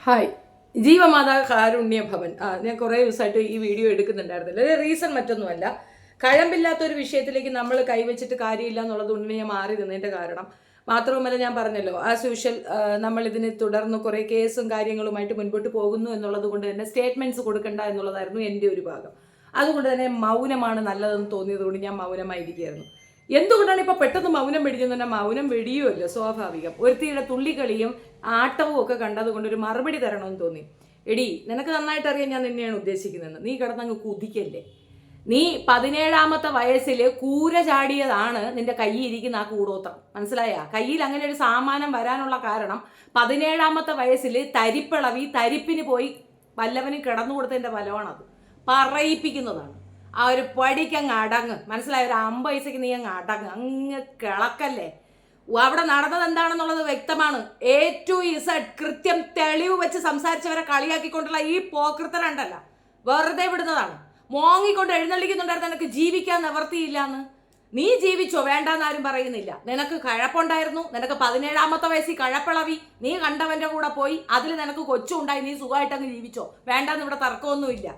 Hi, ജീവമാതാ കാരുണ്യ ഭവൻ. ഞാൻ കുറേ ദിവസമായിട്ട് ഈ വീഡിയോ എടുക്കുന്നുണ്ടായിരുന്നില്ല. റീസൺ മറ്റൊന്നുമല്ല, കഴമ്പില്ലാത്തൊരു വിഷയത്തിലേക്ക് നമ്മൾ കൈവച്ചിട്ട് കാര്യമില്ല എന്നുള്ളത് കൊണ്ട് ഞാൻ മാറി നിന്നതിൻ്റെ കാരണം. മാത്രവുമല്ല, ഞാൻ പറഞ്ഞല്ലോ, ആസ് യൂഷ്വൽ നമ്മൾ ഇതിനെ തുടർന്ന് കുറേ കേസും കാര്യങ്ങളുമായിട്ട് മുൻപോട്ട് പോകുന്നു എന്നുള്ളത് കൊണ്ട് തന്നെ സ്റ്റേറ്റ്മെൻറ്റ്സ് കൊടുക്കണ്ട എന്നുള്ളതായിരുന്നു എൻ്റെ ഒരു ഭാഗം. അതുകൊണ്ട് തന്നെ മൗനമാണ് നല്ലതെന്ന് തോന്നിയത് കൊണ്ട് ഞാൻ മൗനമായിരിക്കുകയായിരുന്നു. എന്തുകൊണ്ടാണ് ഇപ്പോൾ പെട്ടെന്ന് മൗനം വെടിഞ്ഞെന്ന് പറഞ്ഞാൽ മൗനം വെടിയുമല്ലോ, സ്വാഭാവികം. ഒരുത്തിയുടെ തുള്ളിക്കളിയും ആട്ടവും ഒക്കെ കണ്ടതുകൊണ്ട് ഒരു മറുപടി തരണമെന്ന് തോന്നി. എടി, നിനക്ക് നന്നായിട്ട് അറിയാൻ ഞാൻ നിന്നെയാണ് ഉദ്ദേശിക്കുന്നത്. നീ കിടന്നങ്ങ് കുതിക്കല്ലേ. നീ 17ാമത്തെ വയസ്സിൽ കൂര ചാടിയതാണ് നിന്റെ കയ്യിൽ ഇരിക്കുന്ന ആ കൂടോത്രം. മനസ്സിലായ? കയ്യിൽ അങ്ങനെ ഒരു സാമാനം വരാനുള്ള കാരണം 17ാമത്തെ വയസ്സിൽ തരിപ്പിന് പോയി വല്ലവനും കിടന്നു കൊടുത്തതിൻ്റെ ഫലമാണത്. പറയിപ്പിക്കുന്നതാണ്. ആ ഒരു പടിക്കങ്ങ് അടങ്ങ്. മനസ്സിലായ? ഒരു 50 പൈസക്ക് നീ അങ്ങ് അടങ്ങ്, അങ്ങ് കിളക്കല്ലേ. അവിടെ നടന്നത് എന്താണെന്നുള്ളത് വ്യക്തമാണ്. A to Z കൃത്യം തെളിവ് വെച്ച് സംസാരിച്ചവരെ കളിയാക്കിക്കൊണ്ടുള്ള ഈ പോക്കൃത്തരണ്ടല്ല, വെറുതെ വിടുന്നതാണ്. മോങ്ങിക്കൊണ്ട് എഴുന്നള്ളിക്കുന്നുണ്ടായിരുന്നു നിനക്ക് ജീവിക്കാൻ നിവർത്തിയില്ലാന്ന്. നീ ജീവിച്ചോ, വേണ്ടെന്നാരും പറയുന്നില്ല. നിനക്ക് കഴപ്പുണ്ടായിരുന്നു. നിനക്ക് 17ാമത്തെ വയസ്സിൽ കഴപ്പിളവി. നീ കണ്ടവന്റെ കൂടെ പോയി, അതിൽ നിനക്ക് കൊച്ചുണ്ടായി. നീ സുഖമായിട്ടങ്ങ് ജീവിച്ചോ, വേണ്ടെന്ന് ഇവിടെ തർക്കമൊന്നുമില്ല.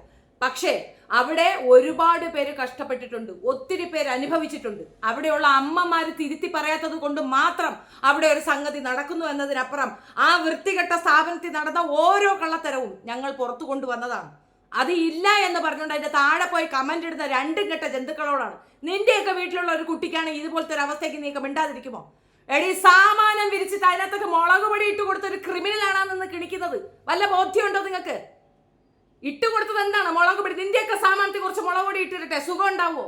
പക്ഷേ അവിടെ ഒരുപാട് പേര് കഷ്ടപ്പെട്ടിട്ടുണ്ട്, ഒത്തിരി പേര് അനുഭവിച്ചിട്ടുണ്ട്. അവിടെയുള്ള അമ്മമാര് തിരുത്തി പറയാത്തത് കൊണ്ട് മാത്രം അവിടെ ഒരു സംഗതി നടക്കുന്നു എന്നതിനപ്പുറം ആ വൃത്തികെട്ട സ്ഥാപനത്തിൽ നടന്ന ഓരോ കള്ളത്തരവും ഞങ്ങൾ പുറത്തു കൊണ്ടുവന്നതാണ്. അത് ഇല്ല എന്ന് പറഞ്ഞുകൊണ്ട് അതിന്റെ താഴെ പോയി കമന്റ് ഇടുന്ന രണ്ടും കെട്ട ജന്തുക്കളോടാണ്. നിന്റെയൊക്കെ വീട്ടിലുള്ള ഒരു കുട്ടിക്കാണ് ഇതുപോലത്തെ ഒരു അവസ്ഥയ്ക്ക് നീക്കം മിണ്ടാതിരിക്കുമോ? എടി, സാമാനം വിരിച്ചിട്ട് അതിനകത്തൊക്കെ മുളക് പൊടി ഇട്ട് കൊടുത്തൊരു ക്രിമിനലാണെന്ന് നിന്ന് കിണിക്കുന്നത് വല്ല ബോധ്യമുണ്ടോ നിങ്ങൾക്ക്? ഇട്ടുകൊടുത്തത് എന്താണ്? മുളക് പൊടി. നിന്റെയൊക്കെ സാമാനത്തിൽ കുറച്ച് മുളക് പൊടി ഇട്ടിട്ടെ സുഖം ഉണ്ടാവോ?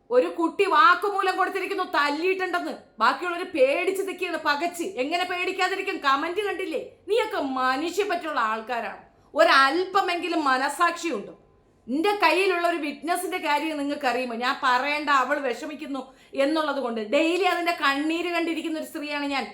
ഒരു കുട്ടി വാക്കുമൂലം കൊടുത്തിരിക്കുന്നു, തല്ലിയിട്ടുണ്ടെന്ന്. ബാക്കിയുള്ളവർ പേടിച്ച് നിൽക്കുകയാണ്, പകച്ച്. എങ്ങനെ പേടിക്കാതിരിക്കും? കമന്റ് കണ്ടില്ലേ? നീയൊക്കെ മനുഷ്യപ്പറ്റുള്ള ആൾക്കാരാണ്. ഒരല്പമെങ്കിലും മനസാക്ഷിയുണ്ടോ? നിന്റെ കയ്യിലുള്ള ഒരു വിറ്റ്നസിന്റെ കാര്യം നിങ്ങൾക്ക് അറിയുമോ? ഞാൻ പറയേണ്ട, അവൾ വിഷമിക്കുന്നു എന്നുള്ളത് കൊണ്ട് ഡെയിലി അതിന്റെ കണ്ണീര് കണ്ടിരിക്കുന്ന ഒരു സ്ത്രീയാണ് ഞാൻ.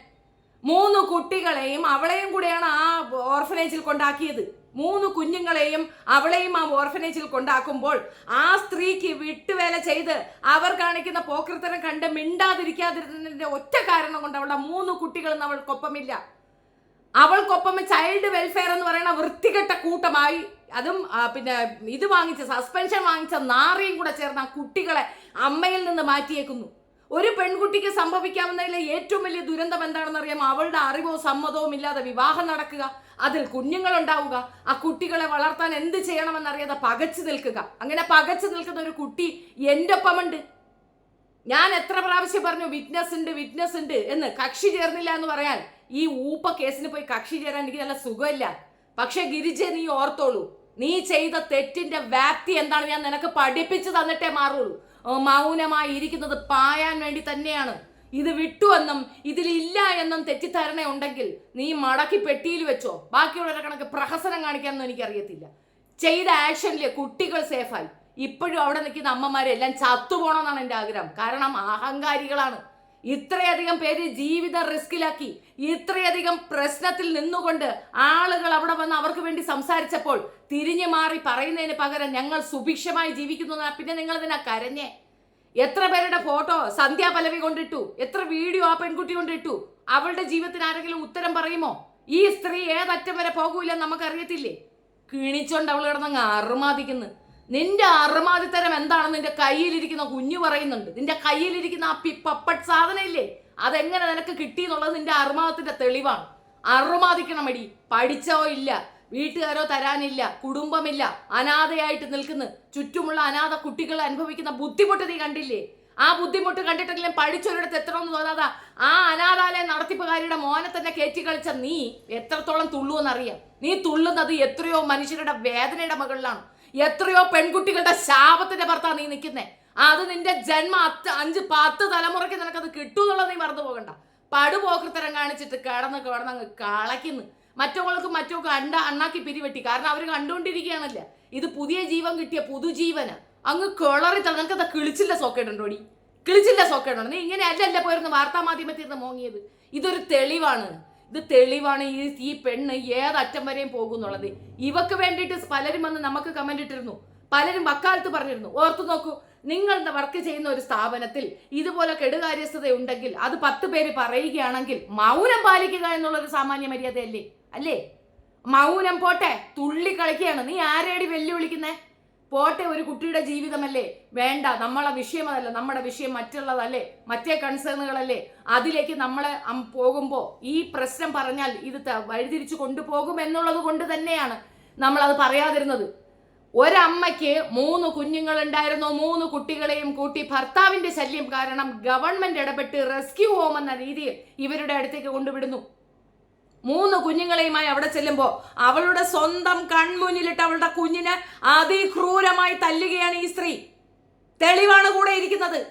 3 കുട്ടികളെയും അവളെയും കൂടെയാണ് ആ ഓർഫനേജിൽ കൊണ്ടാക്കിയത്. 3 കുഞ്ഞുങ്ങളെയും അവളെയും ആ ഓർഫനേജിൽ കൊണ്ടാക്കുമ്പോൾ ആ സ്ത്രീക്ക് വിട്ടുവേല ചെയ്ത് അവർ കാണിക്കുന്ന പോക്കൃത്തരം കണ്ട് മിണ്ടാതിരിക്കാതിരുന്നതിന്റെ ഒറ്റ കാരണം കൊണ്ട് അവളുടെ 3 കുട്ടികളൊന്നും അവൾക്കൊപ്പമില്ല. അവൾക്കൊപ്പം ചൈൽഡ് വെൽഫെയർ എന്ന് പറയുന്ന വൃത്തികെട്ട കൂട്ടമായി, അതും പിന്നെ ഇത് വാങ്ങിച്ച സസ്പെൻഷൻ വാങ്ങിച്ച നാറിയും കൂടെ ചേർന്ന് ആ കുട്ടികളെ അമ്മയിൽ നിന്ന് മാറ്റിയേക്കുന്നു. ഒരു പെൺകുട്ടിക്ക് സംഭവിക്കാവുന്നതിലെ ഏറ്റവും വലിയ ദുരന്തം എന്താണെന്ന് അറിയാമോ? അവളുടെ അറിവോ സമ്മതവും ഇല്ലാതെ വിവാഹം നടക്കുക, അതിൽ കുഞ്ഞുങ്ങൾ ഉണ്ടാവുക, ആ കുട്ടികളെ വളർത്താൻ എന്ത് ചെയ്യണമെന്നറിയാതെ പകച്ചു നിൽക്കുക. അങ്ങനെ പകച്ചു നിൽക്കുന്ന ഒരു കുട്ടി എൻ്റെ ഒപ്പമുണ്ട്. ഞാൻ എത്ര പ്രാവശ്യം പറഞ്ഞു വിറ്റ്നസ് ഉണ്ട് എന്ന്. കക്ഷി ചേർന്നില്ല എന്ന് പറയാൻ ഈ ഊപ്പ കേസിന് പോയി കക്ഷി ചേരാൻ എനിക്ക് നല്ല സുഖമില്ല. പക്ഷെ ഗിരിജ, നീ ഓർത്തോളൂ, നീ ചെയ്ത തെറ്റിന്റെ വ്യാപ്തി എന്താണ് ഞാൻ നിനക്ക് പഠിപ്പിച്ചു തന്നിട്ടേ മാറുള്ളൂ. മൗനമായി ഇരിക്കുന്നത് പായാൻ വേണ്ടി തന്നെയാണ്. ഇത് വിട്ടുവെന്നും ഇതിലില്ല എന്നും തെറ്റിദ്ധാരണ ഉണ്ടെങ്കിൽ നീ മടക്കി പെട്ടിയിൽ വെച്ചോ. ബാക്കിയുള്ളവരുടെ കണക്ക് പ്രഹസനം കാണിക്കാനൊന്നും എനിക്കറിയത്തില്ല. ചെയ്ത ആക്ഷനില് കുട്ടികൾ സേഫായി. ഇപ്പോഴും അവിടെ നിൽക്കുന്ന അമ്മമാരെല്ലാം ചത്തുപോകണമെന്നാണ് എൻ്റെ ആഗ്രഹം. കാരണം അഹങ്കാരികളാണ്. ഇത്രയധികം പേര് ജീവിതം റിസ്കിലാക്കി, ഇത്രയധികം പ്രശ്നത്തിൽ നിന്നുകൊണ്ട് ആളുകൾ അവിടെ വന്ന് അവർക്ക് വേണ്ടി സംസാരിച്ചപ്പോൾ തിരിഞ്ഞു മാറി പറയുന്നതിന് പകരം ഞങ്ങൾ സുഭിക്ഷമായി ജീവിക്കുന്നു. പിന്നെ നിങ്ങൾ ഇതിനാ കരഞ്ഞേ? എത്ര പേരുടെ ഫോട്ടോ സന്ധ്യാ പല്ലവി കൊണ്ടിട്ടു, എത്ര വീഡിയോ ആ പെൺകുട്ടി കൊണ്ടിട്ടു. അവളുടെ ജീവിതത്തിന് ആരെങ്കിലും ഉത്തരം പറയുമോ? ഈ സ്ത്രീ ഏതറ്റം വരെ പോകൂല നമുക്കറിയത്തില്ലേ? കിണിച്ചോണ്ട് അവൾ കിടന്നങ്ങ് അറുമാദിക്കുന്നു. നിന്റെ അറുമാദിത്തരം എന്താണെന്ന് നിന്റെ കയ്യിലിരിക്കുന്ന കുഞ്ഞു പറയുന്നുണ്ട്. നിന്റെ കയ്യിലിരിക്കുന്ന ആ പപ്പട്ട് സാധനം ഇല്ലേ, അതെങ്ങനെ നിനക്ക് കിട്ടി എന്നുള്ളത് നിന്റെ അറുമാദത്തിന്റെ തെളിവാണ്. അറുമാദിക്കണം എടി. പഠിച്ചോ ഇല്ല, വീട്ടുകാരോ തരാനില്ല, കുടുംബമില്ല, അനാഥയായിട്ട് നിൽക്കുന്നു. ചുറ്റുമുള്ള അനാഥ കുട്ടികൾ അനുഭവിക്കുന്ന ബുദ്ധിമുട്ട് നീ കണ്ടില്ലേ? ആ ബുദ്ധിമുട്ട് കണ്ടിട്ടെങ്കിലും പഠിച്ചൊരിടത്ത് എത്തണമെന്ന് തോന്നാതാ ആ അനാഥാലയ നടത്തിപ്പുകാരിയുടെ മോനെ തന്നെ കയറ്റി കളിച്ച നീ എത്രത്തോളം തുള്ളുവെന്നറിയാം. നീ തുള്ളുന്നത് എത്രയോ മനുഷ്യരുടെ വേദനയുടെ മകളിലാണ്. എത്രയോ പെൺകുട്ടികളുടെ ശാപത്തിന്റെ പുറത്താണ് നീ നിൽക്കുന്നേ. അത് നിന്റെ ജന്മ 5-10 തലമുറയ്ക്ക് നിനക്കത് കിട്ടുമെന്നുള്ളത് നീ മറന്നു പോകണ്ട. പടുപോക്കൃത്തരം കാണിച്ചിട്ട് കിടന്നങ്ങ് കളയ്ക്കുന്നു. മറ്റൊക്കെ അണ്ണാക്കി പിരിവെട്ടി. കാരണം അവർ കണ്ടുകൊണ്ടിരിക്കുകയാണല്ലോ, ഇത് പുതിയ ജീവൻ കിട്ടിയ പുതുജീവന്. അങ്ങ് കിളറി നിനക്കത് കിളിച്ചില്ല സോക്കേടുണ്ടോടി? കിളിച്ചില്ല സോക്കേടുണ്ടോ? നീ ഇങ്ങനെ അല്ലല്ല പോയിരുന്നു വാർത്താ മാധ്യമത്തിൽ നിന്ന് മോങ്ങിയത്. ഇതൊരു തെളിവാണ്. ഈ പെണ്ണ് ഏതറ്റം വരെയും പോകുന്നുള്ളത്. ഇവക്ക് വേണ്ടിയിട്ട് പലരും വന്ന് നമുക്ക് കമന്റ് ഇട്ടിരുന്നു, പലരും വക്കാലത്ത് പറഞ്ഞിരുന്നു. ഓർത്തു നോക്കൂ, നിങ്ങൾ വർക്ക് ചെയ്യുന്ന ഒരു സ്ഥാപനത്തിൽ ഇതുപോലെ കെടുകാര്യസ്ഥത ഉണ്ടെങ്കിൽ അത് 10 പേര് പറയുകയാണെങ്കിൽ മൗനം പാലിക്കുക എന്നുള്ളൊരു സാമാന്യ മര്യാദയല്ലേ? അല്ലേ? മൗനം പോട്ടെ, തുള്ളി കളിക്കുകയാണ്. നീ ആരെയടി വെല്ലുവിളിക്കുന്നേ? പോട്ടെ, ഒരു കുട്ടിയുടെ ജീവിതമല്ലേ, വേണ്ട, നമ്മളെ വിഷയം അതല്ല, നമ്മുടെ വിഷയം മറ്റുള്ളതല്ലേ, മറ്റേ കൺസേണുകളല്ലേ. അതിലേക്ക് നമ്മൾ പോകുമ്പോൾ ഈ പ്രശ്നം പറഞ്ഞാൽ ഇത് വഴിതിരിച്ചു കൊണ്ടുപോകും എന്നുള്ളത് കൊണ്ട് തന്നെയാണ് നമ്മളത് പറയാതിരുന്നത്. ഒരമ്മയ്ക്ക് 3 കുഞ്ഞുങ്ങളുണ്ടായിരുന്നു. 3 കുട്ടികളെയും കൂട്ടി ഭർത്താവിന്റെ ശല്യം കാരണം ഗവൺമെന്റ് ഇടപെട്ട് റെസ്ക്യൂ ഹോം എന്ന രീതിയിൽ ഇവരുടെ അടുത്തേക്ക് കൊണ്ടുവിടുന്നു. 3 കുഞ്ഞുങ്ങളെയുമായി അവിടെ ചെല്ലുമ്പോ അവളുടെ സ്വന്തം കൺമുന്നിലിട്ട് അവളുടെ കുഞ്ഞിനെ അതിക്രൂരമായി തല്ലുകയാണ് ഈ സ്ത്രീ. തെളിവാണ് കൂടെ ഇരിക്കുന്നത്,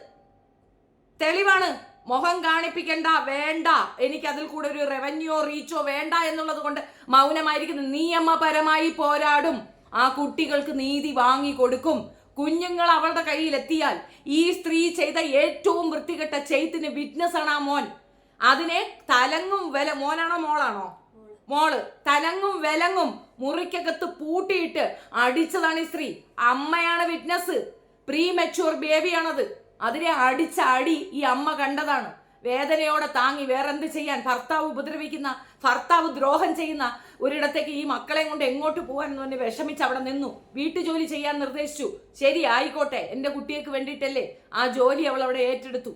തെളിവാണ്. മുഖം കാണിപ്പിക്കണ്ട, വേണ്ട, എനിക്ക് അതിൽ കൂടെ ഒരു റവന്യൂ റീച്ചോ വേണ്ട എന്നുള്ളത് കൊണ്ട് മൗനമായിരിക്കുന്നു. നിയമപരമായി പോരാടും, ആ കുട്ടികൾക്ക് നീതി വാങ്ങിക്കൊടുക്കും. കുഞ്ഞുങ്ങൾ അവളുടെ കയ്യിലെത്തിയാൽ ഈ സ്ത്രീ ചെയ്ത ഏറ്റവും വൃത്തികെട്ട ചെയ്ത്തിന് വിറ്റ്നസ് ആണ് ആ മോൻ. അതിനെ തലങ്ങും മോനാണോ മോളാണോ? മോള് തലങ്ങും വിലങ്ങും മുറിക്കകത്ത് പൂട്ടിയിട്ട് അടിച്ചതാണ് ഈ സ്ത്രീ. അമ്മയാണ് വിറ്റ്നസ്, പ്രീ മെച്യൂർ ബേബിയാണത്. അതിനെ അടിച്ച അടി ഈ അമ്മ കണ്ടതാണ്. വേദനയോടെ താങ്ങി. വേറെന്ത് ചെയ്യാൻ? ഭർത്താവ് ഉപദ്രവിക്കുന്ന, ഭർത്താവ് ദ്രോഹം ചെയ്യുന്ന ഒരിടത്തേക്ക് ഈ മക്കളെ കൊണ്ട് എങ്ങോട്ട് പോകാൻ എന്ന് പറഞ്ഞ് വിഷമിച്ച് അവിടെ നിന്നു. വീട്ടുജോലി ചെയ്യാൻ നിർദ്ദേശിച്ചു. ശരി, ആയിക്കോട്ടെ, എൻ്റെ കുട്ടിക്ക് വേണ്ടിയിട്ടല്ലേ, ആ ജോലി അവൾ അവിടെ ഏറ്റെടുത്തു.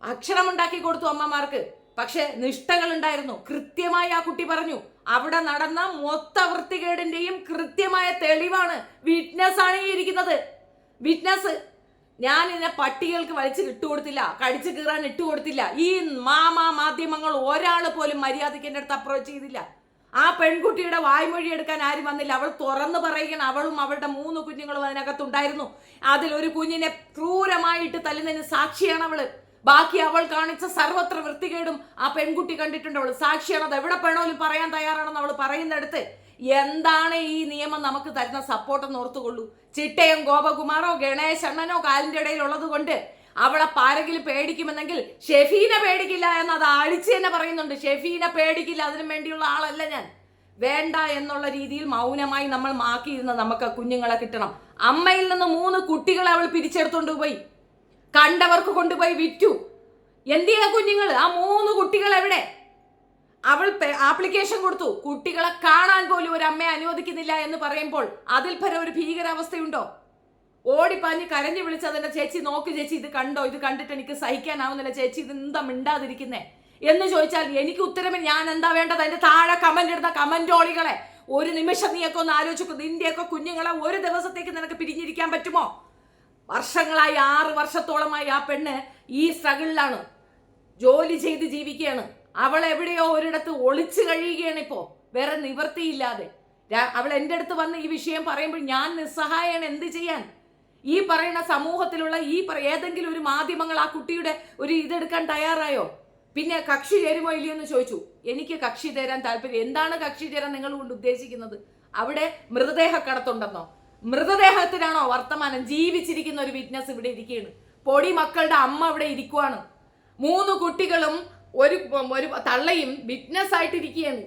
അക്ഷരമുണ്ടാക്കി കൊടുത്തു അമ്മമാർക്ക്. പക്ഷെ നിഷ്ഠകൾ ഉണ്ടായിരുന്നു. കൃത്യമായി ആ കുട്ടി പറഞ്ഞു. അവിടെ നടന്ന മൊത്ത വൃത്തികേടിന്റെയും കൃത്യമായ തെളിവാണ്. വിറ്റ്നസ് ആണ് ഈ ഇരിക്കുന്നത്, വിറ്റ്നസ്. ഞാൻ ഇതിനെ പട്ടികൾക്ക് വലിച്ച് ഇട്ടുകൊടുത്തില്ല, കടിച്ചു കീറാൻ ഇട്ടുകൊടുത്തില്ല. ഈ മാധ്യമങ്ങൾ ഒരാൾ പോലും മര്യാദയ്ക്ക് എൻ്റെ അടുത്ത് അപ്രോച്ച് ചെയ്തില്ല. ആ പെൺകുട്ടിയുടെ വായ്മൊഴി എടുക്കാൻ ആരും വന്നില്ല. അവൾ തുറന്നു പറയുകയാണ്. അവളും അവളുടെ 3 കുഞ്ഞുങ്ങളും അതിനകത്തുണ്ടായിരുന്നു. അതിലൊരു കുഞ്ഞിനെ ക്രൂരമായിട്ട് തല്ലുന്നതിന് സാക്ഷിയാണ് അവള്. ബാക്കി അവൾ കാണിച്ച സർവത്ര വൃത്തികേടും ആ പെൺകുട്ടി കണ്ടിട്ടുണ്ട്. അവൾ സാക്ഷിയാണ്. അത് എവിടെ വേണോലും പറയാൻ തയ്യാറാണെന്ന് അവൾ പറയുന്നിടത്ത് എന്താണ് ഈ നിയമം നമുക്ക് തരുന്ന സപ്പോർട്ടെന്ന് ഓർത്തുകൊള്ളൂ. ചിട്ടയും ഗോപകുമാറോ ഗണേശ് അണ്ണനോ കാലിന്റെ ഇടയിൽ ഉള്ളത് കൊണ്ട് അവളെ ആരെങ്കിലും പേടിക്കുമെന്നെങ്കിൽ ഷെഫീനെ പേടിക്കില്ല എന്ന് അത് അടിച്ച് തന്നെ പറയുന്നുണ്ട്. ഷെഫീനെ പേടിക്കില്ല, അതിനു വേണ്ടിയുള്ള ആളല്ല ഞാൻ. വേണ്ട എന്നുള്ള രീതിയിൽ മൗനമായി നമ്മൾ മാക്കിയിരുന്ന നമുക്ക് കുഞ്ഞുങ്ങളെ കിട്ടണം. അമ്മയിൽ നിന്ന് 3 കുട്ടികളെ അവൾ പിരിച്ചെടുത്തോണ്ട് പോയി, കണ്ടവർക്ക് കൊണ്ടുപോയി വിറ്റു. എന്തിയാ കുഞ്ഞുങ്ങൾ? ആ 3 കുട്ടികൾ എവിടെ? അവൾ ആപ്ലിക്കേഷൻ കൊടുത്തു. കുട്ടികളെ കാണാൻ പോലും ഒരു അമ്മയെ അനുവദിക്കുന്നില്ല എന്ന് പറയുമ്പോൾ അതിൽ പരം ഒരു ഭീകരാവസ്ഥയുണ്ടോ? ഓടിപ്പാഞ്ഞ് കരഞ്ഞു വിളിച്ച് അതിന്റെ ചേച്ചി, നോക്ക് ചേച്ചി, ഇത് കണ്ടോ, ഇത് കണ്ടിട്ട് എനിക്ക് സഹിക്കാനാവുന്നില്ല ചേച്ചി, ഇത് എന്താ മിണ്ടാതിരിക്കുന്നേ എന്ന് ചോദിച്ചാൽ എനിക്ക് ഉത്തരമേ ഞാൻ എന്താ വേണ്ടത്? അതിന്റെ താഴെ കമന്റ് ഇടുന്ന കമന്റോളികളെ ഒരു നിമിഷം നീയൊക്കെ ഒന്ന് ആലോചിക്കും. നിന്റെയൊക്കെ കുഞ്ഞുങ്ങളെ ഒരു ദിവസത്തേക്ക് നിനക്ക് പിരിഞ്ഞിരിക്കാൻ പറ്റുമോ? വർഷങ്ങളായി, 6 വർഷത്തോളമായി ആ പെണ്ണ് ഈ സ്ട്രഗിളിലാണ്, ജോലി ചെയ്ത് ജീവിക്കുകയാണ്. അവൾ എവിടെയോ ഒരിടത്ത് ഒളിച്ചു കഴിയുകയാണ് ഇപ്പോ, വേറെ നിവൃത്തിയില്ലാതെ. അവൾ എൻ്റെ അടുത്ത് വന്ന് ഈ വിഷയം പറയുമ്പോൾ ഞാൻ നിസ്സഹായാണ്. എന്ത് ചെയ്യാൻ? ഈ പറയുന്ന സമൂഹത്തിലുള്ള ഏതെങ്കിലും ഒരു മാധ്യമങ്ങൾ ആ കുട്ടിയുടെ ഒരു ഇതെടുക്കാൻ തയ്യാറായോ? പിന്നെ കക്ഷി ചേരുമോ ഇല്ലയോ എന്ന് ചോദിച്ചു. എനിക്ക് കക്ഷി തരാൻ താല്പര്യം. എന്താണ് കക്ഷി ചേരാൻ നിങ്ങൾ കൊണ്ട് ഉദ്ദേശിക്കുന്നത്? അവിടെ മൃതദേഹ കടത്തുണ്ടെന്നോ? മൃതദേഹത്തിനാണോ വർത്തമാനം? ജീവിച്ചിരിക്കുന്ന ഒരു വിറ്റ്നസ് ഇവിടെ ഇരിക്കുകയാണ്. പൊടി മക്കളുടെ അമ്മ ഇവിടെ ഇരിക്കുവാണ്. 3 കുട്ടികളും ഒരു തള്ളയും വിറ്റ്നസ് ആയിട്ടിരിക്കുകയാണ്.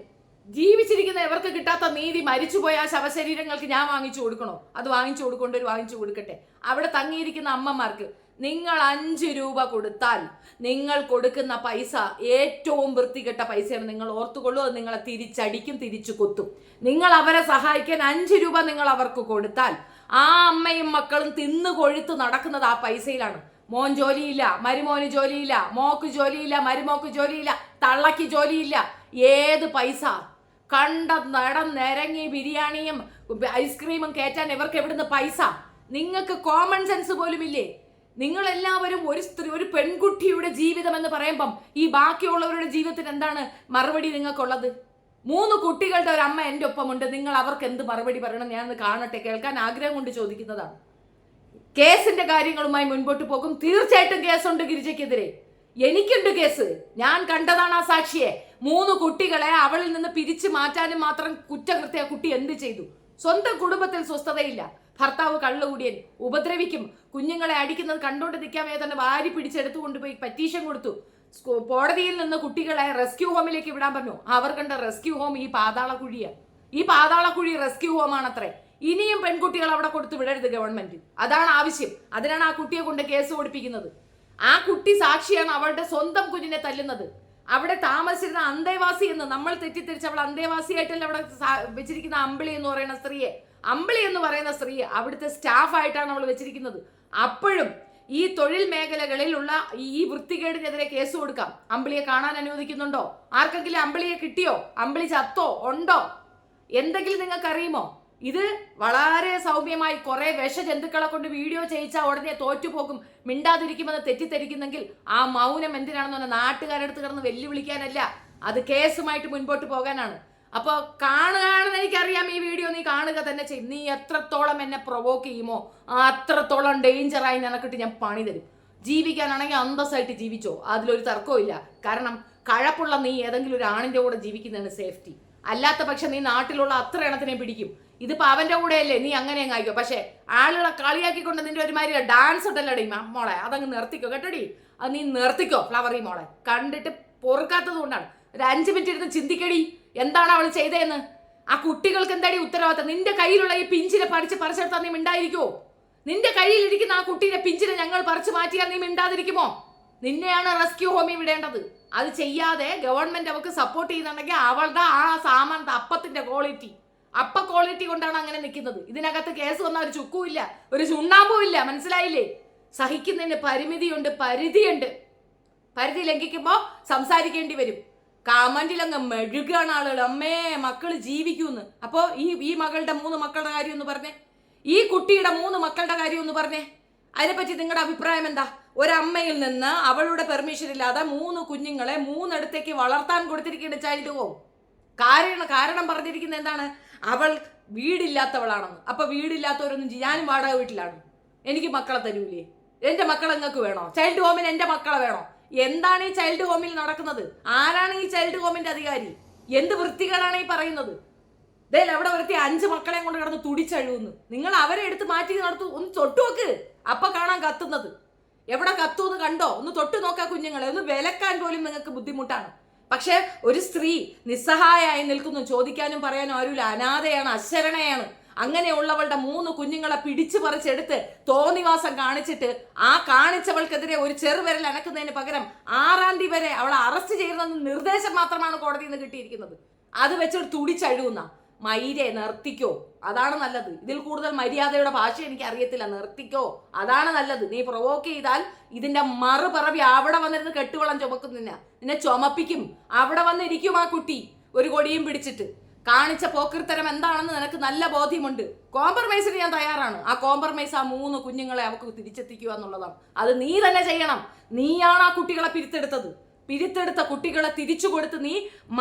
ജീവിച്ചിരിക്കുന്ന ഇവർക്ക് കിട്ടാത്ത നീതി മരിച്ചുപോയ ആ ശവശരീരങ്ങൾക്ക് ഞാൻ വാങ്ങിച്ചു കൊടുക്കണോ? അത് വാങ്ങിച്ചു കൊടുക്കേണ്ടവർ വാങ്ങിച്ചു കൊടുക്കട്ടെ. അവിടെ തങ്ങിയിരിക്കുന്ന അമ്മമാർക്ക് നിങ്ങൾ 5 രൂപ കൊടുത്താൽ നിങ്ങൾ കൊടുക്കുന്ന പൈസ ഏറ്റവും വൃത്തികെട്ട പൈസയാണ്. നിങ്ങൾ ഓർത്തുകൊള്ളൂ, അത് നിങ്ങളെ തിരിച്ചടിക്കും, തിരിച്ചു കൊത്തും. നിങ്ങൾ അവരെ സഹായിക്കാൻ 5 രൂപ നിങ്ങൾ അവർക്ക് കൊടുത്താൽ ആ അമ്മയും മക്കളും തിന്നു കൊഴുത്ത് നടക്കുന്നത് ആ പൈസയിലാണ്. മോൻ ജോലിയില്ല, മരുമോന് ജോലിയില്ല, മോക്ക് ജോലിയില്ല, മരുമോക്ക് ജോലിയില്ല, തള്ളക്ക് ജോലിയില്ല. ഏത് പൈസ? കണ്ട നടം നിരങ്ങി ബിരിയാണിയും ഐസ്ക്രീമും കയറ്റാൻ ഇവർക്ക് എവിടുന്ന് പൈസ? നിങ്ങൾക്ക് കോമൺ സെൻസ് പോലും ഇല്ലേ? നിങ്ങളെല്ലാവരും ഒരു പെൺകുട്ടിയുടെ ജീവിതം എന്ന് പറയുമ്പം ഈ ബാക്കിയുള്ളവരുടെ ജീവിതത്തിന് എന്താണ് മറുപടി നിങ്ങൾക്കുള്ളത്? 3 കുട്ടികളുടെ ഒരു അമ്മ എൻ്റെ ഒപ്പമുണ്ട്. നിങ്ങൾ അവർക്ക് എന്ത് മറുപടി പറയണം? ഞാനത് കാണട്ടെ, കേൾക്കാൻ ആഗ്രഹം കൊണ്ട് ചോദിക്കുന്നതാണ്. കേസിന്റെ കാര്യങ്ങളുമായി മുൻപോട്ട് പോകും. തീർച്ചയായിട്ടും കേസുണ്ട് ഗിരിജയ്ക്കെതിരെ. എനിക്കുണ്ട് കേസ്. ഞാൻ കണ്ടതാണ് ആ സാക്ഷിയെ. 3 കുട്ടികളെ അവളിൽ നിന്ന് പിരിച്ചു മാറ്റാനും മാത്രം കുറ്റകൃത്യ കുട്ടി എന്ത് ചെയ്തു? സ്വന്തം കുടുംബത്തിൽ സ്വസ്ഥതയില്ല, ഭർത്താവ് കള്ളുകൂടിയൻ, ഉപദ്രവിക്കും, കുഞ്ഞുങ്ങളെ അടിക്കുന്നത് കണ്ടോണ്ട് നിൽക്കാമേ തന്നെ വാരി പിടിച്ചെടുത്തു കൊണ്ടുപോയി പെറ്റീഷൻ കൊടുത്തു. കോടതിയിൽ നിന്ന് കുട്ടികളെ റെസ്ക്യൂ ഹോമിലേക്ക് വിടാൻ പറഞ്ഞു. അവർ കണ്ട റെസ്ക്യൂ ഹോം ഈ പാതാളക്കുഴിയാണ്. ഈ പാതാളക്കുഴി റെസ്ക്യൂ ഹോമാണത്രേ. ഇനിയും പെൺകുട്ടികൾ അവിടെ കൊടുത്തു വിടരുത് ഗവൺമെന്റ്. അതാണ് ആവശ്യം. അതിനാണ് ആ കുട്ടിയെ കൊണ്ട് കേസ് കൊടുപ്പിക്കുന്നത്. ആ കുട്ടി സാക്ഷിയാണ് അവളുടെ സ്വന്തം കുഞ്ഞിനെ തല്ലുന്നത്. അവിടെ താമസിച്ചിരുന്ന അന്തേവാസി എന്ന് നമ്മൾ തെറ്റിദ്ധരിച്ച് അവൾ അന്തേവാസിയായിട്ടല്ല അവിടെ വെച്ചിരിക്കുന്ന അമ്പിളി എന്ന് പറയുന്ന സ്ത്രീയെ. അമ്പിളി എന്ന് പറയുന്ന സ്ത്രീയെ അവിടുത്തെ സ്റ്റാഫായിട്ടാണ് അവൾ വെച്ചിരിക്കുന്നത്. അപ്പോഴും ഈ തൊഴിൽ മേഖലകളിലുള്ള ഈ വൃത്തികേടിനെതിരെ കേസ് കൊടുക്കാം. അമ്പിളിയെ കാണാൻ അനുവദിക്കുന്നുണ്ടോ? ആർക്കെങ്കിലും അമ്പിളിയെ കിട്ടിയോ? അമ്പിളി ചത്തോ? ഉണ്ടോ? എന്തെങ്കിലും നിങ്ങൾക്ക് അറിയുമോ? ഇത് വളരെ സൗമ്യമായി കുറെ വിഷജന്തുക്കളെ കൊണ്ട് വീഡിയോ ചെയ്യിച്ചാൽ ഉടനെ തോറ്റുപോകും, മിണ്ടാതിരിക്കുമെന്ന് തെറ്റിദ്ധരിക്കുന്നെങ്കിൽ ആ മൗനം എന്തിനാണെന്ന് പറഞ്ഞാൽ നാട്ടുകാരെടുത്ത് കിടന്ന് വെല്ലുവിളിക്കാനല്ല, അത് കേസുമായിട്ട് മുൻപോട്ട് പോകാനാണ്. അപ്പോൾ കാണുകയാണെന്ന് എനിക്കറിയാം, ഈ വീഡിയോ നീ കാണുക തന്നെ ചെയ്യും. നീ എത്രത്തോളം എന്നെ പ്രൊവോക്ക് ചെയ്യുമോ അത്രത്തോളം ഡേഞ്ചറായി നിനക്കിട്ട് ഞാൻ പണി തരും. ജീവിക്കാനാണെങ്കിൽ അന്തസ്സായിട്ട് ജീവിച്ചോ, അതിലൊരു തർക്കവും ഇല്ല. കാരണം കഴപ്പുള്ള നീ ഏതെങ്കിലും ഒരു ആണിന്റെ കൂടെ ജീവിക്കുന്നതാണ് സേഫ്റ്റി. അല്ലാത്ത പക്ഷെ നീ നാട്ടിലുള്ള അത്ര എണ്ണത്തിനെ പിടിക്കും. ഇതിപ്പോ അവന്റെ കൂടെയല്ലേ, നീ അങ്ങനെ ആയിക്കോ. പക്ഷെ ആളുകളെ കളിയാക്കിക്കൊണ്ട് നിന്റെ ഒരുമാതിരി ഡാൻസ് ഉണ്ടല്ലോടി മോളെ, അതങ്ങ് നിർത്തിക്കോ കേട്ടോടി. അത് നീ നിർത്തിക്കോ ഫ്ലവറി മോളെ. കണ്ടിട്ട് പൊറുക്കാത്തത് കൊണ്ടാണ്. ഒരു 5 മിനിറ്റ് ഇരുന്ന് ചിന്തിക്കടി, എന്താണ് അവൾ ചെയ്തതെന്ന്. ആ കുട്ടികൾക്ക് എന്താടി ഉത്തരവാദിത്തം? നിന്റെ കയ്യിലുള്ള ഈ പിഞ്ചിനെ പറിച്ചെടുത്താൽ നീ മിണ്ടായിരിക്കുമോ? നിന്റെ കയ്യിലിരിക്കുന്ന ആ കുട്ടീനെ പിഞ്ചിനെ ഞങ്ങൾ പറിച്ചു മാറ്റിയാൽ നീ മിണ്ടാതിരിക്കുമോ? നിന്നെയാണ് റെസ്ക്യൂ ഹോമിൽ വിടേണ്ടത്. അത് ചെയ്യാതെ ഗവൺമെന്റ് അവൾക്ക് സപ്പോർട്ട് ചെയ്യുന്നുണ്ടെങ്കിൽ അവളുടെ ആ സാമാനത്തെ അപ്പത്തിന്റെ ക്വാളിറ്റി കൊണ്ടാണ് അങ്ങനെ നിൽക്കുന്നത്. ഇതിനകത്ത് കേസ് വന്ന ഒരു ചുക്കുമില്ല, ഒരു ചുണ്ണാമ്പും ഇല്ല. മനസ്സിലായില്ലേ? സഹിക്കുന്നതിന് പരിമിതിയുണ്ട്, പരിധിയുണ്ട്. പരിധി ലംഘിക്കുമ്പോൾ സംസാരിക്കേണ്ടി വരും. കമന്റിലങ്ങ് മെഴുകാണ് ആളുകൾ, അമ്മേ മക്കള് ജീവിക്കൂന്ന്. അപ്പോ ഈ മകളുടെ 3 മക്കളുടെ കാര്യം ഒന്ന് പറഞ്ഞേ, ഈ കുട്ടിയുടെ 3 മക്കളുടെ കാര്യം ഒന്ന് പറഞ്ഞേ. അതിനെപ്പറ്റി നിങ്ങളുടെ അഭിപ്രായം എന്താ? ഒരമ്മയിൽ നിന്ന് അവളുടെ പെർമിഷൻ ഇല്ലാതെ 3 കുഞ്ഞുങ്ങളെ 3 ഇടത്തേക്ക് വളർത്താൻ കൊടുത്തിരിക്കുന്ന ചൈൽഡ് ഹോം. കാരണം പറഞ്ഞിരിക്കുന്നത് എന്താണ്? അവൾ വീടില്ലാത്തവളാണെന്ന്. അപ്പൊ വീടില്ലാത്തവരൊന്നും ഞാനും വാടക വീട്ടിലാണ്, എനിക്ക് മക്കളെ തരൂലേ? എന്റെ മക്കളെ നിങ്ങൾക്ക് വേണോ? ചൈൽഡ് ഹോമിന് എന്റെ മക്കളെ വേണോ? എന്താണ് ഈ ചൈൽഡ് ഹോമിൽ നടക്കുന്നത്? ആരാണ് ഈ ചൈൽഡ് ഹോമിന്റെ അധികാരി? എന്ത് വൃത്തികളാണ് ഈ പറയുന്നത്? അവിടെ വൃത്തി 5 മക്കളെ കൊണ്ട് കിടന്ന് തുടിച്ചഴുകുന്നു. നിങ്ങൾ അവരെ എടുത്ത് മാറ്റി നടത്തു. ഒന്ന് തൊട്ടു നോക്ക്, അപ്പൊ കാണാൻ കത്തുന്നത്. എവിടെ കത്തുമെന്ന് കണ്ടോ? ഒന്ന് തൊട്ടു നോക്കാ കുഞ്ഞുങ്ങളെ. ഒന്ന് വിലക്കാൻ പോലും നിങ്ങൾക്ക് ബുദ്ധിമുട്ടാണ്. പക്ഷെ ഒരു സ്ത്രീ നിസ്സഹായായി നിൽക്കുന്നു, ചോദിക്കാനും പറയാനും ആരുമില്ല, അനാഥയാണ്, അശരണയാണ്. അങ്ങനെയുള്ളവളുടെ 3 കുഞ്ഞുങ്ങളെ പിടിച്ചു പറിച്ചെടുത്ത് തോന്നിവാസം കാണിച്ചിട്ട് ആ കാണിച്ചവൾക്കെതിരെ ഒരു ചെറുവിരൽ അനക്കുന്നതിന് പകരം 6-ാം തീയതി വരെ അവളെ അറസ്റ്റ് ചെയ്യണമെന്ന് നിർദ്ദേശം മാത്രമാണ് കോടതിയിൽ നിന്ന് കിട്ടിയിരിക്കുന്നത്. അത് വെച്ചൊരു തുടിച്ചഴുകുന്ന മൈരെ നിർത്തിക്കോ, അതാണ് നല്ലത്. ഇതിൽ കൂടുതൽ മര്യാദയുടെ ഭാഷ എനിക്ക് അറിയത്തില്ല. നിർത്തിക്കോ, അതാണ് നല്ലത്. നീ പ്രൊവോക്ക് ചെയ്താൽ ഇതിന്റെ മറുപറവി അവിടെ വന്നിരുന്ന് കെട്ടുവളം ചുമക്കുന്നില്ല, നിന്നെ ചുമപ്പിക്കും. അവിടെ വന്നിരിക്കും ആ കുട്ടി ഒരു കൊടിയും പിടിച്ചിട്ട്. കാണിച്ച പോക്കൃത്തരം എന്താണെന്ന് നിനക്ക് നല്ല ബോധ്യമുണ്ട്. കോംപ്രമൈസിന് ഞാൻ തയ്യാറാണ്. ആ കോംപ്രമൈസ് ആ 3 കുഞ്ഞുങ്ങളെ അവർക്ക് തിരിച്ചെത്തിക്കുക എന്നുള്ളതാണ്. അത് നീ തന്നെ ചെയ്യണം. നീയാണ് ആ കുട്ടികളെ പിരിത്തെടുത്ത കുട്ടികളെ തിരിച്ചു കൊടുത്ത് നീ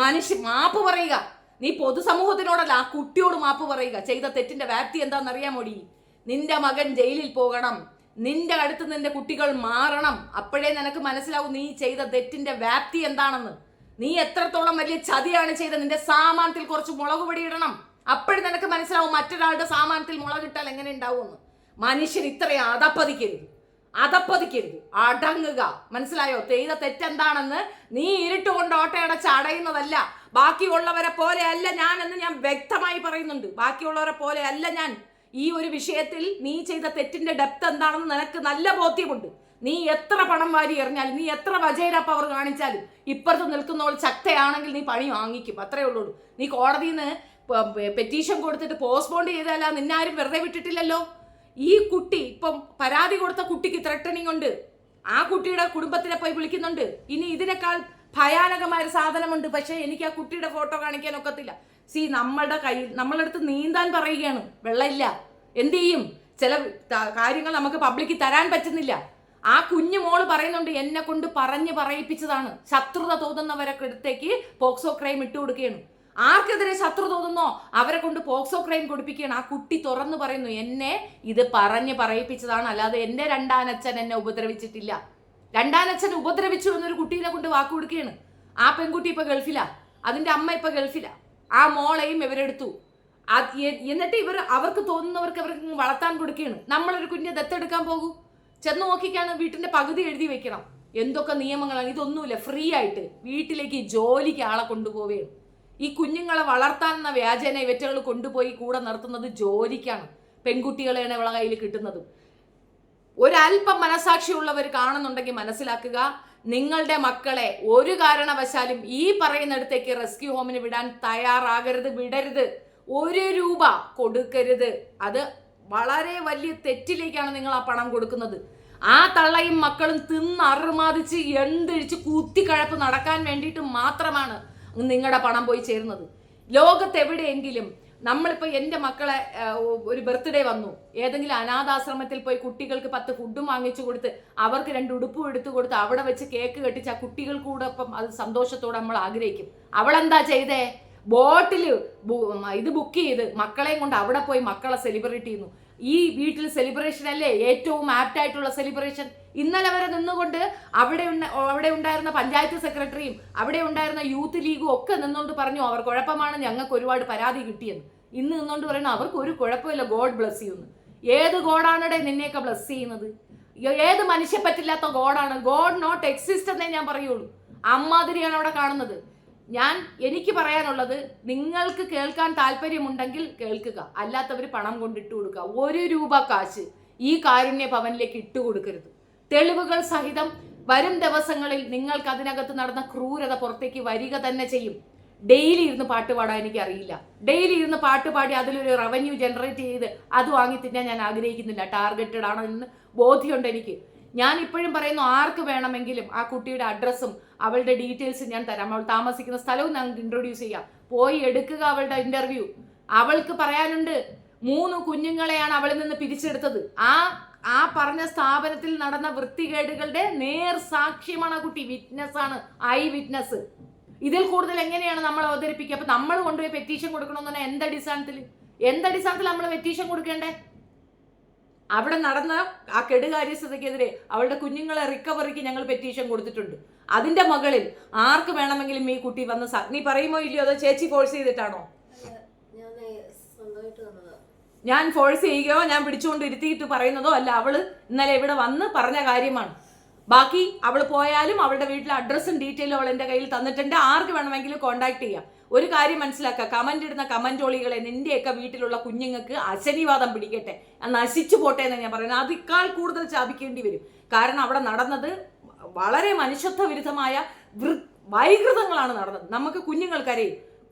മാപ്പ് പറയുക. നീ പൊതുസമൂഹത്തിനോടല്ല, ആ കുട്ടിയോട് മാപ്പ് പറയുക. ചെയ്ത തെറ്റിന്റെ വ്യാപ്തി എന്താണെന്നറിയാമോടി? നിന്റെ മകൻ ജയിലിൽ പോകണം, നിന്റെ അടുത്ത് നിന്റെ കുട്ടികൾ മാറണം. അപ്പോഴേ നിനക്ക് മനസ്സിലാവും നീ ചെയ്ത തെറ്റിന്റെ വ്യാപ്തി എന്താണെന്ന്. നീ എത്രത്തോളം വലിയ ചതിയാണ് ചെയ്തത്. നിന്റെ സാമാനത്തിൽ കുറച്ച് മുളക് പൊടി ഇടണം. അപ്പോഴും നിനക്ക് മനസ്സിലാവും മറ്റൊരാളുടെ സാമാനത്തിൽ മുളകിട്ടാൽ എങ്ങനെ ഉണ്ടാവുമെന്ന്. മനുഷ്യൻ ഇത്രയും അതപ്പതിക്കരുത്, അടങ്ങുക. മനസ്സിലായോ? ചെയ്ത തെറ്റെന്താണെന്ന് നീ ഇരുട്ടുകൊണ്ട് ഓട്ടയടച്ച് അടയുന്നതല്ല. ബാക്കിയുള്ളവരെ പോലെ അല്ല ഞാൻ എന്ന് ഞാൻ വ്യക്തമായി പറയുന്നുണ്ട്. ബാക്കിയുള്ളവരെ പോലെ അല്ല ഞാൻ. ഈ ഒരു വിഷയത്തിൽ നീ ചെയ്ത തെറ്റിന്റെ ഡെപ്ത് എന്താണെന്ന് നിനക്ക് നല്ല ബോധ്യമുണ്ട്. നീ എത്ര പണം വാരി എറിഞ്ഞാലും, നീ എത്ര വജേര പവർ കാണിച്ചാലും, ഇപ്പുറത്ത് നിൽക്കുന്നവൾ ശക്തയാണെങ്കിൽ നീ പണി വാങ്ങിക്കും. അത്രേ ഉള്ളൂ. നീ കോടതിയിൽ നിന്ന് പെറ്റീഷൻ കൊടുത്തിട്ട് പോസ്റ്റ്പോണ്ട് ചെയ്തല്ല, നിന്നാരും വെറുതെ വിട്ടിട്ടില്ലല്ലോ. ഈ കുട്ടി ഇപ്പം പരാതി കൊടുത്ത കുട്ടിക്ക് ത്രെട്ടനിങ് ഉണ്ട്. ആ കുട്ടിയുടെ കുടുംബത്തിനെ പോയി വിളിക്കുന്നുണ്ട്. ഇനി ഇതിനേക്കാൾ ഭയാനകമായ ഒരു സാധനമുണ്ട്. പക്ഷെ എനിക്ക് ആ കുട്ടിയുടെ ഫോട്ടോ കാണിക്കാൻ ഒക്കത്തില്ല. നമ്മളുടെ അടുത്ത് നീന്താൻ പറയുകയാണ്, വെള്ളമില്ല. എന്ത് ചെയ്യും? ചില കാര്യങ്ങൾ നമുക്ക് പബ്ലിക്ക് തരാൻ പറ്റുന്നില്ല. ആ കുഞ്ഞു മോള് പറയുന്നുണ്ട്, എന്നെ കൊണ്ട് പറഞ്ഞ് പറയിപ്പിച്ചതാണ്. ശത്രുത തോന്നുന്നവരൊക്കെ അടുത്തേക്ക് പോക്സോ ക്രൈം ഇട്ട് കൊടുക്കുകയാണ്. ആർക്കെതിരെ ശത്രു തോന്നുന്നോ അവരെ കൊണ്ട് പോക്സോ ക്രൈം കൊടുപ്പിക്കുകയാണ്. ആ കുട്ടി തുറന്നു പറയുന്നു, എന്നെ ഇത് പറഞ്ഞ് പറയിപ്പിച്ചതാണ്, അല്ലാതെ എന്റെ 2-ാനച്ഛൻ എന്നെ ഉപദ്രവിച്ചിട്ടില്ല. 2-ാനച്ഛൻ ഉപദ്രവിച്ചു എന്നൊരു കുട്ടീനെ കൊണ്ട് വാക്കു കൊടുക്കുകയാണ്. ആ പെൺകുട്ടി ഇപ്പൊ ഗൾഫിലാ, അതിന്റെ അമ്മ ഇപ്പൊ ഗൾഫിലാ. ആ മോളെയും ഇവരെടുത്തു. എന്നിട്ട് അവർക്ക് തോന്നുന്നവർക്ക് അവർക്ക് വളർത്താൻ കൊടുക്കുകയാണ്. നമ്മളൊരു കുഞ്ഞിനെ ദത്തെടുക്കാൻ പോകൂ, ചെന്ന് നോക്കിക്കാണ് വീട്ടിന്റെ പകുതി എഴുതി വെക്കണം. എന്തൊക്കെ നിയമങ്ങളാണ്. ഇതൊന്നുമില്ല, ഫ്രീ ആയിട്ട് വീട്ടിലേക്ക് ജോലിക്ക് ആളെ കൊണ്ടുപോവുകയാണ്. ഈ കുഞ്ഞുങ്ങളെ വളർത്താനെന്ന വ്യാജേന ഇവറ്റകൾ കൊണ്ടുപോയി കൂടെ നിർത്തുന്നത് ജോലിക്കാണ്. പെൺകുട്ടികളെയാണ് ഇവളെ കയ്യിൽ കിട്ടുന്നത്. ഒരല്പം മനസാക്ഷിയുള്ളവർ കാണുന്നുണ്ടെങ്കിൽ മനസ്സിലാക്കുക, നിങ്ങളുടെ മക്കളെ ഒരു കാരണവശാലും ഈ പറയുന്നിടത്തേക്ക് റെസ്ക്യൂ ഹോമിന് വിടാൻ തയ്യാറാകരുത്, വിടരുത്. 1 രൂപ കൊടുക്കരുത്. അത് വളരെ വലിയ തെറ്റിലേക്കാണ് നിങ്ങൾ ആ പണം കൊടുക്കുന്നത്. ആ തള്ളയും മക്കളും തിന്നറുമാതിച്ച് എന്തഴിച്ച് കുത്തിക്കഴപ്പ് നടക്കാൻ വേണ്ടിയിട്ട് മാത്രമാണ് നിങ്ങളുടെ പണം പോയി ചേരുന്നത്. ലോകത്തെവിടെയെങ്കിലും നമ്മളിപ്പോൾ എൻ്റെ മക്കളെ ഒരു ബർത്ത്ഡേ വന്നു, ഏതെങ്കിലും അനാഥാശ്രമത്തിൽ പോയി കുട്ടികൾക്ക് 10 ഫുഡും വാങ്ങിച്ചു കൊടുത്ത് അവർക്ക് 2 ഉടുപ്പും എടുത്തു കൊടുത്ത് അവിടെ വെച്ച് കേക്ക് കെട്ടിച്ച് ആ കുട്ടികൾക്കൂടൊപ്പം അത് സന്തോഷത്തോടെ നമ്മൾ ആഗ്രഹിക്കും. അവളെന്താ ചെയ്തേ? ബോട്ടിൽ ഇത് ബുക്ക് ചെയ്ത് മക്കളെയും കൊണ്ട് അവിടെ പോയി മക്കളെ സെലിബ്രേറ്റ് ചെയ്യുന്നു. ഈ വീട്ടിൽ സെലിബ്രേഷൻ അല്ലേ ഏറ്റവും ആപ്റ്റ് ആയിട്ടുള്ള സെലിബ്രേഷൻ? ഇന്നലെ വരെ നിന്നുകൊണ്ട് അവിടെ ഉണ്ടായിരുന്ന പഞ്ചായത്ത് സെക്രട്ടറിയും അവിടെ ഉണ്ടായിരുന്ന യൂത്ത് ലീഗും ഒക്കെ നിന്നുകൊണ്ട് പറഞ്ഞു അവർ കുഴപ്പമാണ്, ഞങ്ങൾക്ക് ഒരുപാട് പരാതി കിട്ടിയെന്ന്. ഇന്ന് നിന്നുകൊണ്ട് പറയുന്നു അവർക്ക് ഒരു കുഴപ്പമില്ല, ഗോഡ് ബ്ലസ് ചെയ്യുന്നു. ഏത് ഗോഡാണടെ നിന്നെയൊക്കെ ബ്ലസ് ചെയ്യുന്നത്? ഏത് മനുഷ്യപ്പറ്റില്ലാത്ത ഗോഡാണ്? ഗോഡ് നോട്ട് എക്സിസ്റ്റ് എന്നേ ഞാൻ പറയുള്ളൂ. അമ്മാതിരിയാണ് അവിടെ കാണുന്നത്. എനിക്ക് പറയാനുള്ളത്, നിങ്ങൾക്ക് കേൾക്കാൻ താല്പര്യമുണ്ടെങ്കിൽ കേൾക്കുക, അല്ലാത്തവർ പണം കൊണ്ടിട്ട് കൊടുക്കുക. 1 രൂപ കാശ് ഈ കാരുണ്യ ഭവനിലേക്ക് ഇട്ടുകൊടുക്കരുത്. തെളിവുകൾ സഹിതം വരും ദിവസങ്ങളിൽ നിങ്ങൾക്ക് അതിനകത്ത് നടന്ന ക്രൂരത പുറത്തേക്ക് വരിക തന്നെ ചെയ്യും. ഡെയിലി ഇരുന്ന് പാട്ട് പാടാൻ എനിക്കറിയില്ല. ഡെയിലി ഇരുന്ന് പാട്ട് പാടി അതിലൊരു റവന്യൂ ജനറേറ്റ് ചെയ്ത് അത് വാങ്ങി തിന്നാൻ ഞാൻ ആഗ്രഹിക്കുന്നില്ല. ടാർഗറ്റഡ് ആണോ എന്ന് ബോധ്യമുണ്ട് എനിക്ക്. ഞാൻ ഇപ്പോഴും പറയുന്നു, ആർക്ക് വേണമെങ്കിലും ആ കുട്ടിയുടെ അഡ്രസ്സും അവളുടെ ഡീറ്റെയിൽസും ഞാൻ തരാം. അവൾ താമസിക്കുന്ന സ്ഥലവും ഞങ്ങൾക്ക് ഇൻട്രൊഡ്യൂസ് ചെയ്യാം. പോയി എടുക്കുക അവളുടെ ഇന്റർവ്യൂ. അവൾക്ക് പറയാനുണ്ട് 3 കുഞ്ഞുങ്ങളെയാണ് അവളിൽ നിന്ന് പിരിച്ചെടുത്തത്. ആ പറഞ്ഞ സ്ഥാപനത്തിൽ നടന്ന വൃത്തികേടുകളുടെ നേർ സാക്ഷ്യമാണ് ആ കുട്ടി. വിറ്റ്നസ് ആണ്, ഐ വിറ്റ്നസ്. ഇതിൽ കൂടുതൽ എങ്ങനെയാണ് നമ്മൾ അവതരിപ്പിക്കുക? അപ്പൊ നമ്മൾ കൊണ്ടുപോയി പെറ്റീഷൻ കൊടുക്കണമെന്ന് പറഞ്ഞാൽ എന്തടിസ്ഥാനത്തിൽ നമ്മൾ പെറ്റീഷൻ കൊടുക്കേണ്ടേ? അവിടെ നടന്ന ആ കെടുകാര്യസ്ഥതയ്ക്കെതിരെ അവളുടെ കുഞ്ഞുങ്ങളെ റിക്കവറിക്ക് ഞങ്ങൾ പെറ്റീഷൻ കൊടുത്തിട്ടുണ്ട്. അതിന്റെ മകളിൽ ആർക്ക് വേണമെങ്കിലും ഈ കുട്ടി വന്ന് നീ പറയുമോ ഇല്ലയോ? അതോ ചേച്ചി ഫോഴ്സ് ചെയ്തിട്ടാണോ? ഞാൻ ഫോഴ്സ് ചെയ്യുകയോ ഞാൻ പിടിച്ചുകൊണ്ട് ഇരുത്തിയിട്ട് പറയുന്നതോ അല്ല. അവള് ഇന്നലെ ഇവിടെ വന്ന് പറഞ്ഞ കാര്യമാണ്. ബാക്കി അവൾ പോയാലും അവളുടെ വീട്ടിലെ അഡ്രസ്സും ഡീറ്റെയിലും അവൾ എൻ്റെ കയ്യിൽ തന്നിട്ടുണ്ട്. ആർക്ക് വേണമെങ്കിലും കോൺടാക്ട് ചെയ്യാം. ഒരു കാര്യം മനസ്സിലാക്കുക, കമന്റ് ഇടുന്ന കമന്റോളികളെ, നിന്റെയൊക്കെ വീട്ടിലുള്ള കുഞ്ഞുങ്ങൾക്ക് അശനിവാദം പിടിക്കട്ടെ, നശിച്ചു പോട്ടെ എന്ന് ഞാൻ പറയുന്നത്. അതിക്കാൾ കൂടുതൽ ചാപിക്കേണ്ടി വരും. കാരണം അവിടെ നടന്നത് വളരെ മനുഷ്യത്വ വിരുദ്ധമായ വൈകൃതങ്ങളാണ് നടന്നത്. നമുക്ക്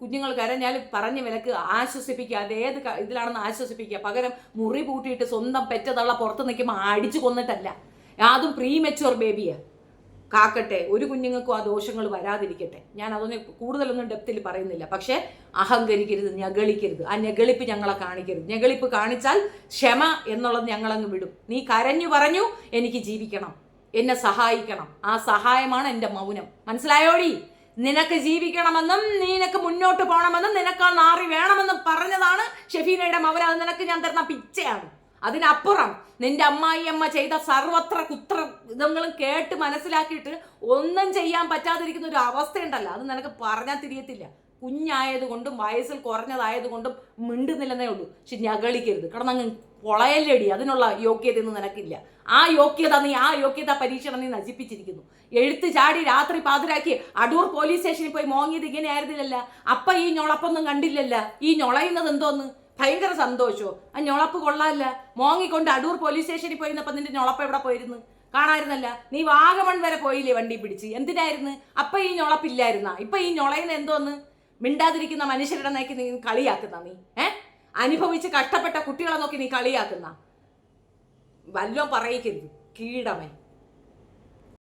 കുഞ്ഞുങ്ങൾ കരഞ്ഞാൽ പറഞ്ഞ് വിലക്ക് ആശ്വസിപ്പിക്കുക. അത് ഏത് ഇതിലാണെന്ന് ആശ്വസിപ്പിക്കുക. പകരം മുറി പൂട്ടിയിട്ട് സ്വന്തം പെറ്റതള്ള പുറത്ത് നിൽക്കുമ്പോൾ അടിച്ചു കൊന്നിട്ടല്ല. അതും പ്രീമെച്യൂർ ബേബിയാ. കാക്കട്ടെ, ഒരു കുഞ്ഞുങ്ങൾക്കും ആ ദോഷങ്ങൾ വരാതിരിക്കട്ടെ. ഞാൻ അതൊന്നും കൂടുതലൊന്നും ഡെപ്തിൽ പറയുന്നില്ല. പക്ഷെ അഹങ്കരിക്കരുത്, ഞെകളിക്കരുത്. ആ ഞെകളിപ്പ് ഞങ്ങളെ കാണിക്കരുത്. ഞെകളിപ്പ് കാണിച്ചാൽ ക്ഷമ എന്നുള്ളത് ഞങ്ങളങ്ങ് വിടും. നീ കരഞ്ഞു പറഞ്ഞു എനിക്ക് ജീവിക്കണം, എന്നെ സഹായിക്കണം. ആ സഹായമാണ് എൻ്റെ മൗനം. മനസ്സിലായോടി? നിനക്ക് ജീവിക്കണമെന്നും നിനക്ക് മുന്നോട്ട് പോകണമെന്നും നിനക്ക് ആ നാറി വേണമെന്നും പറഞ്ഞതാണ് ഷെഫീനയുടെ മൗനം. അത് നിനക്ക് ഞാൻ തരുന്ന പിച്ചയാണ്. അതിനപ്പുറം നിന്റെ അമ്മായിയമ്മ ചെയ്ത സർവത്ര ഇതങ്ങളും കേട്ട് മനസ്സിലാക്കിയിട്ട് ഒന്നും ചെയ്യാൻ പറ്റാതിരിക്കുന്ന ഒരു അവസ്ഥയുണ്ടല്ലോ, അത് നിനക്ക് പറഞ്ഞാൽ തിരിയത്തില്ല. കുഞ്ഞായതുകൊണ്ടും വയസ്സിൽ കുറഞ്ഞതായതുകൊണ്ടും മിണ്ടുന്നില്ലെന്നേ ഉള്ളൂ. പക്ഷെ ഞകളിക്കരുത്, കിടന്നങ്ങ് പൊളയല്ലേടി. അതിനുള്ള യോഗ്യതയൊന്നും നിനക്കില്ല. ആ യോഗ്യത പരീക്ഷണം നീ നശിപ്പിച്ചിരിക്കുന്നു. എഴുത്ത് ചാടി രാത്രി പാതിരാക്കി അടൂർ പോലീസ് സ്റ്റേഷനിൽ പോയി മോങ്ങിയത് ഇങ്ങനെ ആയിരുന്നില്ലല്ല. അപ്പൊ ഈ ഞൊളപ്പൊന്നും കണ്ടില്ലല്ല. ഈ ഞൊളയുന്നത് എന്തോന്ന് ഭയങ്കര സന്തോഷോ? ആ ഞൊളപ്പ് കൊള്ളാല്ല. മോങ്ങിക്കൊണ്ട് അടൂർ പോലീസ് സ്റ്റേഷനിൽ പോയിരുന്നപ്പോ നിന്റെ ഞൊളപ്പ് എവിടെ പോയിരുന്നു? കാണായിരുന്നല്ല. നീ വാഗമൺ വരെ പോയില്ലേ വണ്ടി പിടിച്ച്? എന്തിനായിരുന്നു? അപ്പൊ ഈ ഞൊളപ്പില്ലായിരുന്ന? ഇപ്പൊ ഈ ഞൊളയുന്ന എന്തോന്ന്? മിണ്ടാതിരിക്കുന്ന മനുഷ്യരുടെ നോക്കി നീ കളിയാക്കുന്ന നീ അനുഭവിച്ച് കഷ്ടപ്പെട്ട കുട്ടികളെ നോക്കി നീ കളിയാക്കുന്ന വല്ലോ പറയിക്കരുത്. കീടമേ.